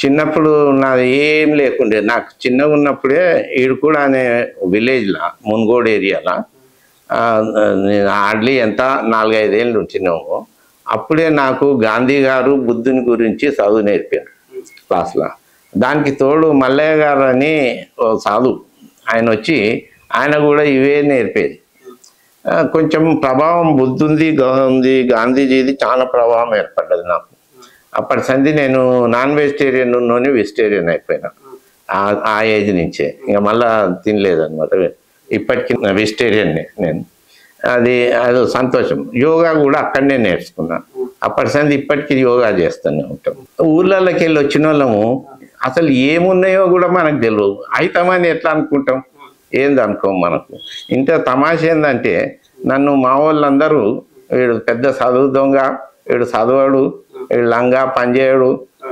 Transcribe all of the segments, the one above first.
చిన్నప్పుడు నాది ఏం లేకుండే. నాకు చిన్నగా ఉన్నప్పుడే ఈడుకూడ అనే విలేజ్‌ల మున్గోడ్ ఏరియాల నేను హార్డ్‌లీ ఎంత 4, 5 ఏళ్ళు ఉంచినాము. అప్పుడే నాకు గాంధీ గారు బుద్ధుని గురించి చదువు నేర్పారు క్లాస్‌లో. దానికి తోడు మల్లయ్య గారు అని ఓ సాధువు ఆయన వచ్చి ఆయన కూడా ఇవే నేర్పేది. కొంచెం ప్రభావం బుద్ధుంది, గాంధీజీది చాలా ప్రభావం ఏర్పడ్డది నాకు. అప్పటి సంధి నేను నాన్ వెజిటేరియన్ ఉన్నోని వెజిటేరియన్ అయిపోయినా ఆ ఏజ్ నుంచే. ఇంకా మళ్ళా తినలేదన్నమాట. ఇప్పటికీ వెజిటేరియన్నే నేను. అది సంతోషం. యోగా కూడా అక్కడనే నేర్చుకున్నాను. అప్పటి సంది ఇప్పటికీ యోగా చేస్తూనే ఉంటాం. ఊర్లలోకి వెళ్ళి వచ్చిన వాళ్ళము అసలు ఏమున్నాయో కూడా మనకు తెలియదు. అవుతామని ఎట్లా అనుకుంటాం, ఏంది అనుకోం. మనకు ఇంత తమాష ఏంటంటే నన్ను మా వాళ్ళందరూ వీడు పెద్ద చదువు దొంగ, వీడు చదవడు, వీడు లంగా పనిచేయడు,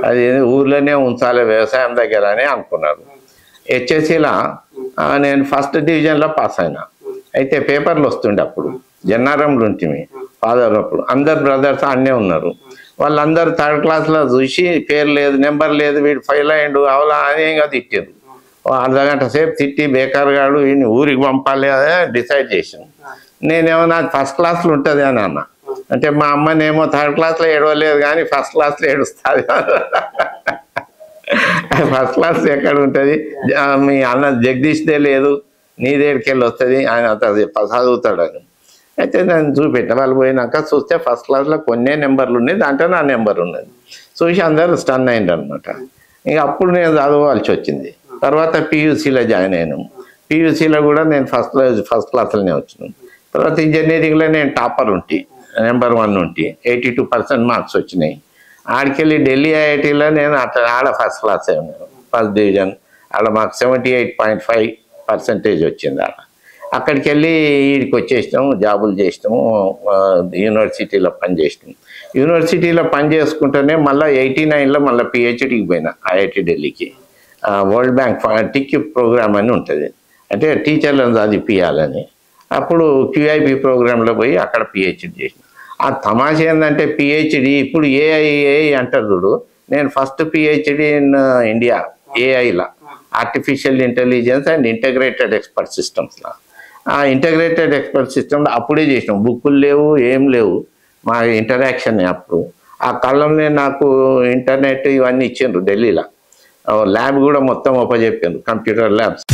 అది ఊర్లోనే ఉంచాలి వ్యవసాయం దగ్గర అని అనుకున్నారు. హెచ్ఎస్సిలో నేను ఫస్ట్ డివిజన్లో పాస్ అయినా. అయితే పేపర్లు వస్తుండే అప్పుడు జన్నారంలో ఉంటుంది ఫాదర్. అప్పుడు అందరు బ్రదర్స్ అన్నే ఉన్నారు. వాళ్ళందరూ థర్డ్ క్లాస్లో చూసి పేరు లేదు, నెంబర్ లేదు, వీడు ఫెయిల్ అయ్యిండు అవలా అని ఇంకా తిట్టారు. అర్ధగంట సేపు తిట్టి బేకార్ గాడు వీడిని ఊరికి పంపాలి అదే డిసైడ్ చేసాను. నేనేమో నాకు ఫస్ట్ క్లాస్లో ఉంటుంది అని అన్న. అంటే మా అమ్మనేమో థర్డ్ క్లాస్లో ఏడవలేదు కానీ ఫస్ట్ క్లాస్లో ఏడుస్తుంది. ఫస్ట్ క్లాస్ ఎక్కడ ఉంటుంది, మీ అన్న జగదీష్దే లేదు, నీదేడికెళ్ళి వస్తుంది, ఆయన చదువుతాడు అని. అయితే నేను చూపెట్టిన. వాళ్ళు పోయినాక చూస్తే ఫస్ట్ క్లాస్లో కొన్ని నెంబర్లు ఉన్నాయి, దాంట్లో నా నెంబర్ ఉన్నది. చూసి అందరూ స్టన్ అయింది అనమాట. ఇక అప్పుడు నేను చదవాల్సి వచ్చింది. తర్వాత పీయూసీలో జాయిన్ అయినాము. పీయూసీలో కూడా నేను ఫస్ట్ క్లాస్లోనే వచ్చినాను. తర్వాత ఇంజనీరింగ్లో నేను టాపర్ ఉంటే నెంబర్ 1 ఉంటే 82% మార్క్స్ వచ్చినాయి. ఆడికెళ్ళి ఢిల్లీ ఐఐటీలో నేను ఆడ ఫస్ట్ క్లాస్ ఉన్నాను, ఫస్ట్ డివిజన్. ఆడ మాకు 78.5% వచ్చింది. అక్కడికి వెళ్ళి వీడికి వచ్చేసినాము, జాబులు చేసినాము, యూనివర్సిటీలో పనిచేసినాము. యూనివర్సిటీలో పని చేసుకుంటూనే మళ్ళీ 89లో మళ్ళీ పిహెచ్డికి పోయినా ఐఐటి ఢిల్లీకి. వరల్డ్ బ్యాంక్ టిక్యూ ప్రోగ్రామ్ అని ఉంటుంది, అంటే టీచర్లను చదివిపియాలని. అప్పుడు క్యూఐపి ప్రోగ్రాంలో పోయి అక్కడ పిహెచ్డి చేసిన. ఆ తమాష ఏంటంటే పిహెచ్డి ఇప్పుడు ఏఐ అంటారు చూడు, నేను ఫస్ట్ పిహెచ్డి ఇన్ ఇండియా ఏఐలా, artificial intelligence and integrated expert సిస్టమ్స్లో. ఆ ఇంటగ్రేటెడ్ ఎక్స్పర్ట్ సిస్టమ్లో అప్పుడే చేసినాం. బుక్కులు లేవు, ఏం లేవు, మా ఇంటరాక్షన్ అప్పుడు. ఆ కాలంలో నాకు ఇంటర్నెట్ ఇవన్నీ ఇచ్చిండ్రు ఢిల్లీలో. ల్యాబ్ కూడా మొత్తం ఒప్పచెప్పారు, కంప్యూటర్ ల్యాబ్స్.